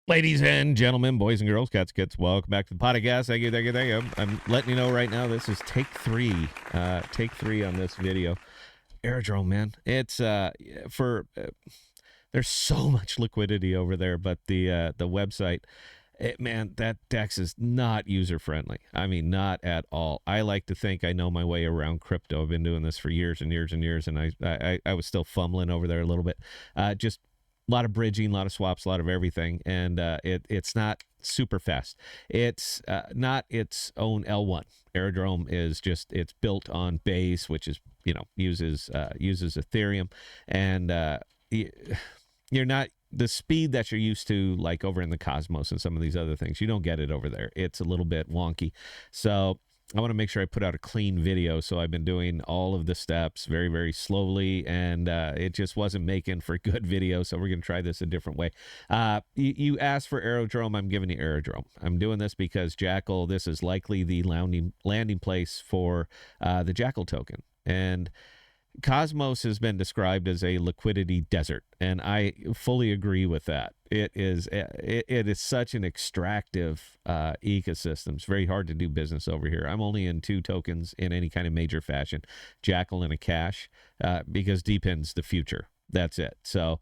Ladies and gentlemen, boys and girls, cats, kids, welcome back to the podcast. Thank you, thank you, thank you. I'm letting you know right now, this is take three. Take three on this video. Aerodrome, man. It's there's so much liquidity over there, but the website, man, that DEX is not user friendly. I mean, not at all. I like to think I know my way around crypto. I've been doing this for years and years and years, and I was still fumbling over there a little bit. Just a lot of bridging, a lot of swaps, a lot of everything, and it's not super fast. It's not its own L1. Aerodrome is just it's built on Base, which is uses Ethereum, and you're not the speed that you're used to like over in the Cosmos and some of these other things. You don't get it over there. It's a little bit wonky. So I want to make sure I put out a clean video. So I've been doing all of the steps very, very slowly, and it just wasn't making for good video. So we're going to try this a different way. You asked for Aerodrome. I'm giving you Aerodrome. I'm doing this because Jackal, this is likely the landing place for the Jackal token. And Cosmos has been described as a liquidity desert, and I fully agree with that. It is such an extractive ecosystem. It's very hard to do business over here. I'm only in two tokens in any kind of major fashion, Jackal and a Cash, because Depend's the future. That's it. So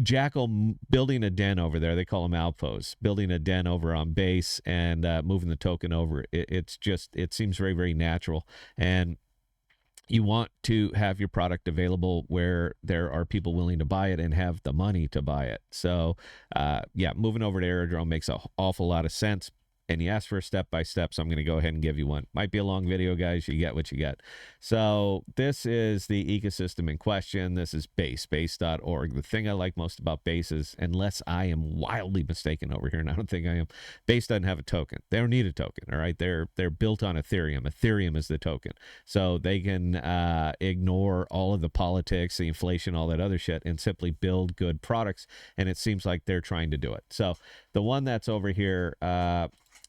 Jackal building a den over there, they call them outposts, building a den over on Base and moving the token over. It seems very, very natural. And you want to have your product available where there are people willing to buy it and have the money to buy it. So, moving over to Aerodrome makes an awful lot of sense. And you asked for a step-by-step, so I'm going to go ahead and give you one. Might be a long video, guys. You get what you get. So this is the ecosystem in question. This is Base, base.org. The thing I like most about Base is, unless I am wildly mistaken over here, and I don't think I am, Base doesn't have a token. They don't need a token, all right? They're built on Ethereum. Ethereum is the token. So they can ignore all of the politics, the inflation, all that other shit, and simply build good products. And it seems like they're trying to do it. So the one that's over here,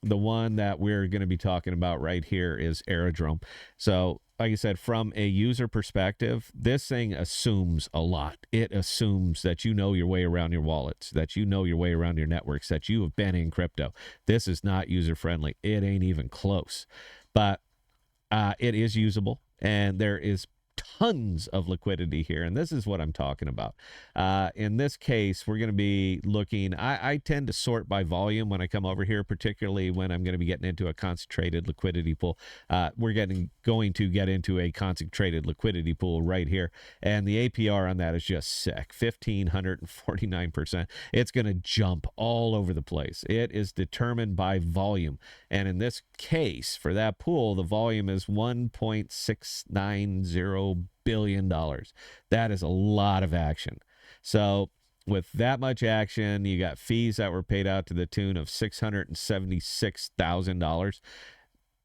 the one that we're going to be talking about right here is Aerodrome. So, like I said, from a user perspective, this thing assumes a lot. It assumes that you know your way around your wallets, that you know your way around your networks, that you have been in crypto. This is not user friendly. It ain't even close. But it is usable, and there is tons of liquidity here, and this is what I'm talking about. In this case, we're going to be looking, I tend to sort by volume when I come over here, particularly when I'm going to be getting into a concentrated liquidity pool. We're going to get into a concentrated liquidity pool right here, and the APR on that is just sick, 1,549%. It's going to jump all over the place. It is determined by volume, and in this case, for that pool, the volume is $1.690 billion. That is a lot of action. So with that much action, you got fees that were paid out to the tune of $676,000.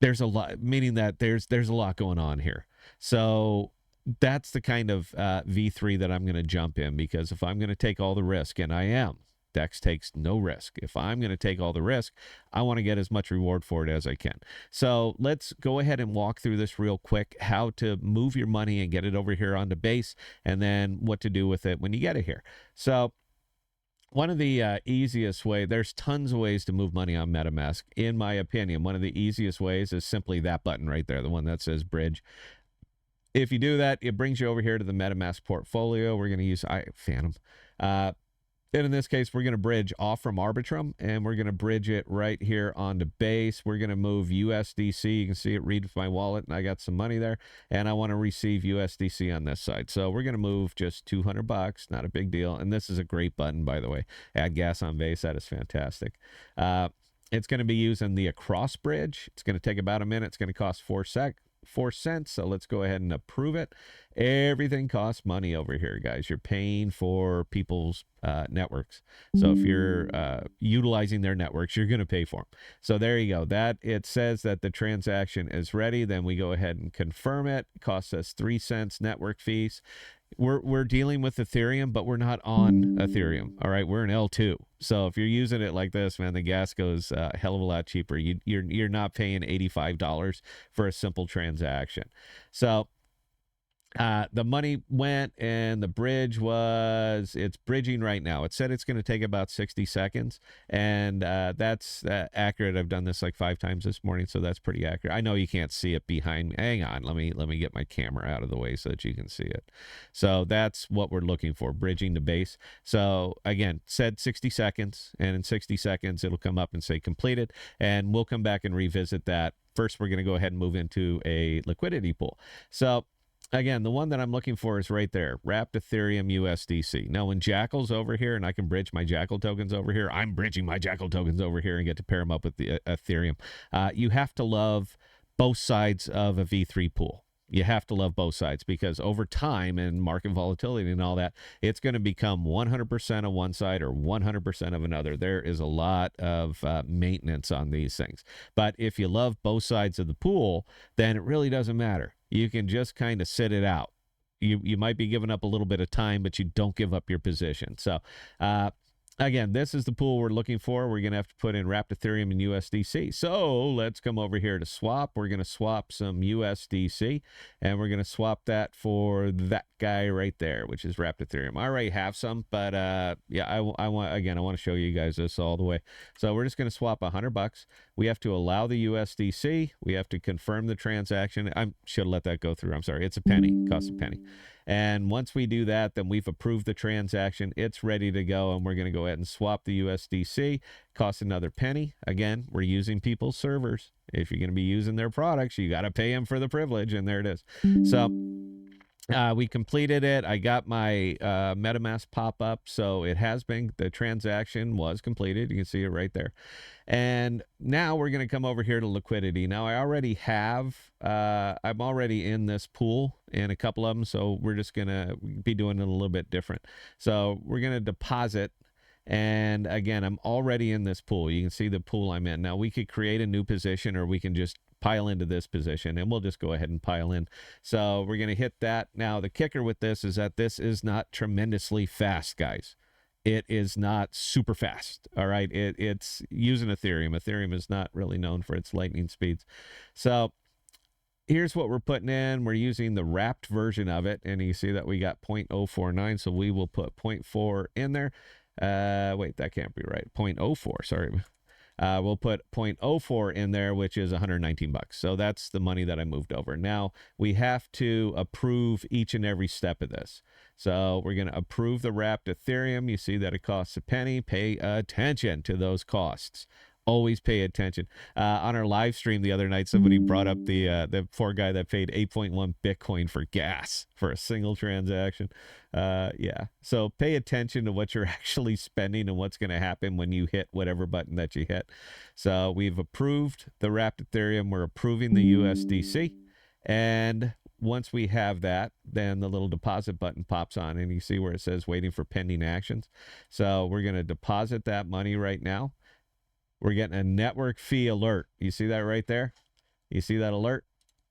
There's a lot, meaning that there's a lot going on here. So that's the kind of V3 that I'm going to jump in, because if I'm going to take all the risk, and I am, Dex takes no risk. If I'm going to take all the risk, I want to get as much reward for it as I can. So let's go ahead and walk through this real quick, how to move your money and get it over here onto Base, and then what to do with it when you get it here. So one of the easiest way, there's tons of ways to move money on MetaMask. In my opinion, one of the easiest ways is simply that button right there, the one that says bridge. If you do that, it brings you over here to the MetaMask portfolio. We're going to use Phantom. And in this case, we're going to bridge off from Arbitrum, and we're going to bridge it right here onto Base. We're going to move USDC. You can see it read my wallet, and I got some money there, and I want to receive USDC on this side. So we're going to move just $200, not a big deal. And this is a great button, by the way. Add gas on Base. That is fantastic. It's going to be using the across bridge. It's going to take about a minute. It's going to cost 4 cents. So let's go ahead and approve it. Everything costs money over here, guys. You're paying for people's networks. So if you're utilizing their networks, you're going to pay for them. So there you go. That it says that the transaction is ready. Then we go ahead and confirm it. It costs us 3 cents network fees. We're dealing with Ethereum, but we're not on Ethereum. All right, we're in L2. So if you're using it like this, man, the gas goes a hell of a lot cheaper. You're not paying $85 for a simple transaction. So The money went and the bridge it's bridging right now. It said it's going to take about 60 seconds. And that's accurate. I've done this like 5 times this morning, so that's pretty accurate. I know you can't see it behind me. Hang on. Let me get my camera out of the way so that you can see it. So that's what we're looking for, bridging the base. So again, said 60 seconds. And in 60 seconds, it'll come up and say completed. And we'll come back and revisit that. First, we're going to go ahead and move into a liquidity pool. So again, the one that I'm looking for is right there, wrapped Ethereum USDC. Now, when Jackal's over here and I can bridge my Jackal tokens over here, I'm bridging my Jackal tokens over here and get to pair them up with the Ethereum. You have to love both sides of a V3 pool. You have to love both sides because over time and market volatility and all that, it's going to become 100% of one side or 100% of another. There is a lot of maintenance on these things. But if you love both sides of the pool, then it really doesn't matter. You can just kind of sit it out. You might be giving up a little bit of time, but you don't give up your position. So, again, this is the pool we're looking for. We're going to have to put in wrapped Ethereum and USDC. So let's come over here to swap. We're going to swap some USDC, and we're going to swap that for that guy right there, which is wrapped Ethereum. I already have some, but yeah, I want to show you guys this all the way. So we're just going to swap $100. We have to allow the USDC. We have to confirm the transaction. I should have let that go through. I'm sorry. It's a penny. It costs a penny. And once we do that, then we've approved the transaction. It's ready to go, and we're going to go ahead and swap the USDC. Costs another penny. Again, we're using people's servers. If you're going to be using their products, you got to pay them for the privilege, and there it is. So we completed it. I got my MetaMask pop up, so the transaction was completed. You can see it right there. And now we're going to come over here to liquidity. Now I already have, I'm already in this pool in a couple of them, so we're just going to be doing it a little bit different. So we're going to deposit. And again, I'm already in this pool. You can see the pool I'm in. Now we could create a new position, or we can just pile into this position, and we'll just go ahead and pile in. So we're going to hit that. Now the kicker with this is that this is not tremendously fast, guys. It is not super fast. All right. It's using Ethereum. Ethereum is not really known for its lightning speeds. So here's what we're putting in. We're using the wrapped version of it. And you see that we got 0.049. So we will put 0.4 in there. Wait, that can't be right. 0.04. Sorry. We'll put 0.04 in there, which is 119 bucks. So that's the money that I moved over. Now we have to approve each and every step of this. So we're going to approve the wrapped Ethereum. You see that it costs a penny. Pay attention to those costs. Always pay attention. On our live stream the other night, somebody brought up the poor guy that paid 8.1 Bitcoin for gas for a single transaction. Yeah. So pay attention to what you're actually spending and what's going to happen when you hit whatever button that you hit. So we've approved the wrapped Ethereum. We're approving the USDC. And once we have that, then the little deposit button pops on, and you see where it says waiting for pending actions. So we're going to deposit that money right now. We're getting a network fee alert. You see that right there? You see that alert?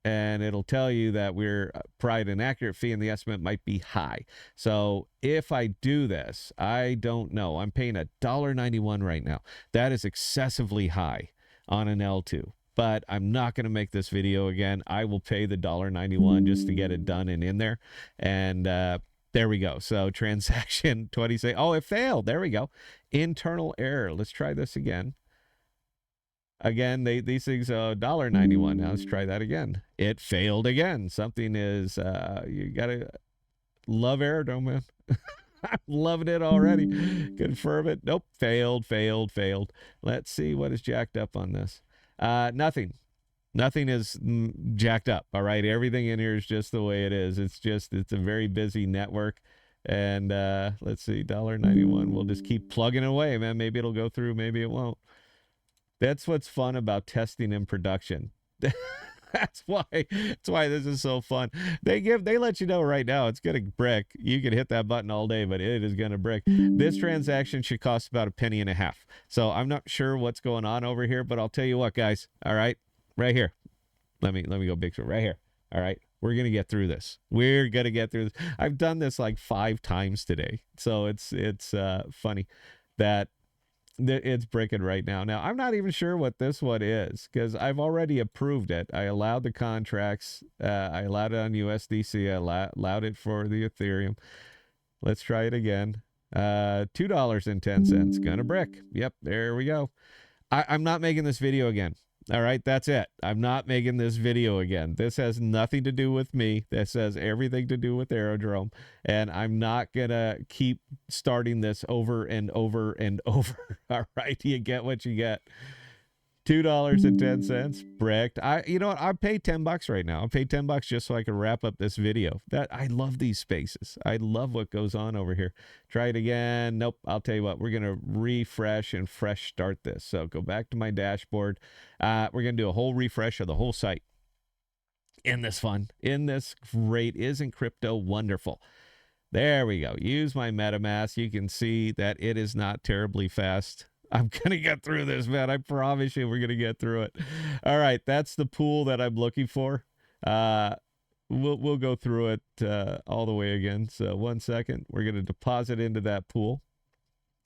And it'll tell you that we're provide an accurate fee and the estimate might be high. So if I do this, I don't know. I'm paying $1.91 right now. That is excessively high on an L2. But I'm not going to make this video again. I will pay the $1.91 just to get it done and in there. And there we go. So transaction 20 say, oh, it failed. There we go. Internal error. Let's try this again. Again, these things $1.91. Now let's try that again. It failed again. Something is you gotta love Aerodrome, man. I'm loving it already. Confirm it. Nope. Failed. Let's see what is jacked up on this. Nothing. Nothing is jacked up. All right. Everything in here is just the way it is. It's a very busy network. And let's see, $1.91. We'll just keep plugging away, man. Maybe it'll go through. Maybe it won't. That's what's fun about testing in production. That's why this is so fun. They let you know right now it's gonna brick. You can hit that button all day, but it is gonna brick. This transaction should cost about $0.015. So I'm not sure what's going on over here, but I'll tell you what, guys. All right, right here. Let me go big right here. All right, we're gonna get through this. We're gonna get through this. I've done this like 5 times today, so it's funny that It's bricking right now. Now, I'm not even sure what this one is because I've already approved it. I allowed the contracts. I allowed it on USDC. I allowed it for the Ethereum. Let's try it again. $2.10. Gonna brick. Yep, there we go. I'm not making this video again. All right, that's it. I'm not making this video again. This has nothing to do with me. This has everything to do with Aerodrome. And I'm not going to keep starting this over and over and over. All right, you get what you get. $2.10 bricked. You know what? I'll pay $10 right now. I'll pay $10 just so I can wrap up this video. I love these spaces. I love what goes on over here. Try it again. Nope. I'll tell you what, we're going to refresh and fresh start this. So go back to my dashboard. We're going to do a whole refresh of the whole site. Isn't this fun? Isn't this great? Isn't crypto wonderful? There we go. Use my MetaMask. You can see that it is not terribly fast. I'm going to get through this, man. I promise you we're going to get through it. All right. That's the pool that I'm looking for. We'll go through it all the way again. So 1 second. We're going to deposit into that pool.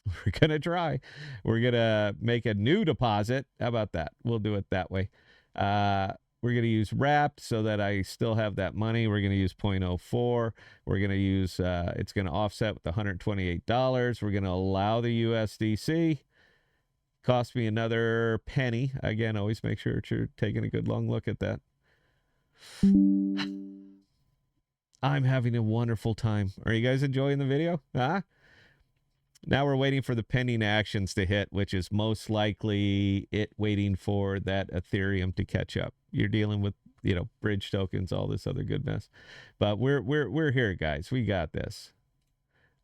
We're going to try. We're going to make a new deposit. How about that? We'll do it that way. We're going to use wrapped so that I still have that money. We're going to use 0.04. We're going to use, it's going to offset with $128. We're going to allow the USDC. Cost me another penny. Again, always make sure that you're taking a good long look at that. I'm having a wonderful time. Are you guys enjoying the video? Huh? Now we're waiting for the pending actions to hit, which is most likely it waiting for that Ethereum to catch up. You're dealing with, bridge tokens, all this other good mess. But we're here, guys. We got this.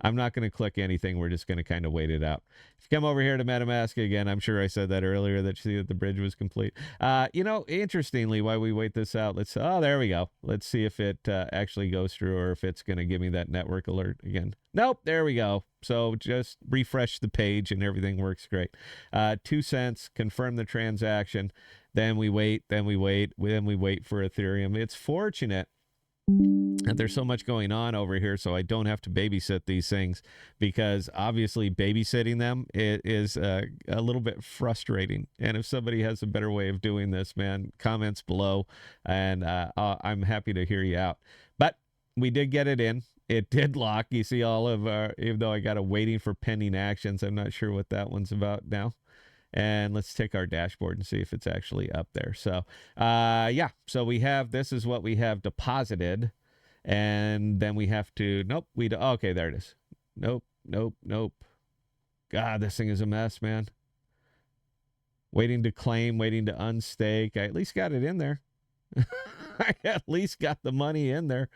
I'm not going to click anything. We're just going to kind of wait it out. If you come over here to MetaMask again, I'm sure I said that earlier that you see that the bridge was complete. Interestingly, while we wait this out, there we go. Let's see if it actually goes through or if it's going to give me that network alert again. Nope, there we go. So just refresh the page and everything works great. 2 cents, confirm the transaction. Then we wait, then we wait for Ethereum. It's fortunate and there's so much going on over here, so I don't have to babysit these things because obviously babysitting them is a little bit frustrating. And if somebody has a better way of doing this, man, comments below, and I'm happy to hear you out. But we did get it in. It did lock. You see all of even though I got a waiting for pending actions, I'm not sure what that one's about now. And let's take our dashboard and see if it's actually up there. So, so we have, this is what we have deposited. And then we have to, okay, there it is. Nope. God, this thing is a mess, man. Waiting to claim, waiting to unstake. I at least got it in there. I at least got the money in there.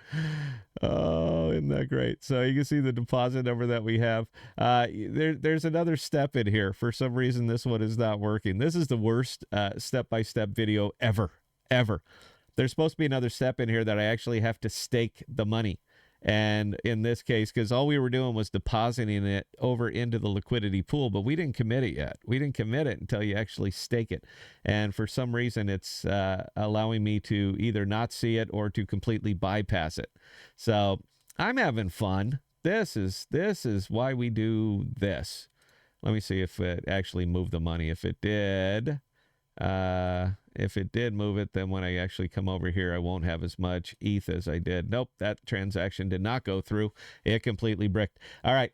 Oh, isn't that great? So you can see the deposit number that we have. There's another step in here. For some reason, this one is not working. This is the worst step-by-step video ever. There's supposed to be another step in here that I actually have to stake the money. And in this case, because all we were doing was depositing it over into the liquidity pool, but we didn't commit it yet. We didn't commit it until you actually stake it. And for some reason, it's allowing me to either not see it or to completely bypass it. So I'm having fun. This is why we do this. Let me see if it actually moved the money. If it did move it, then when I actually come over here, I won't have as much ETH as I did. Nope, that transaction did not go through. It completely bricked. All right,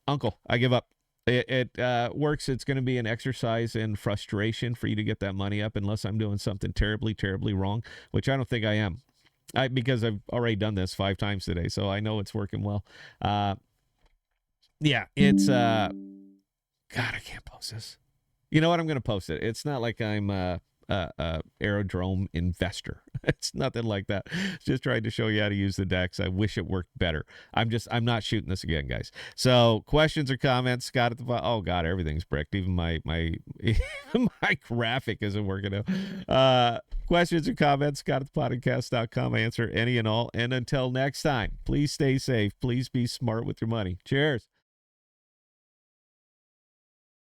Uncle, I give up. It works. It's going to be an exercise in frustration for you to get that money up unless I'm doing something terribly, terribly wrong, which I don't think I am. Because I've already done this 5 times today, so I know it's working well. It's... God, I can't post this. You know what? I'm going to post it. It's not like I'm Aerodrome investor. It's nothing like that. Just trying to show you how to use the DEX. I wish it worked better. I'm not shooting this again, guys. So questions or comments, Scott at the bottom. Oh God, everything's bricked. Even my my graphic isn't working out. Questions or comments, Scott at thepodcast.com. I answer any and all. And until next time, please stay safe. Please be smart with your money. Cheers.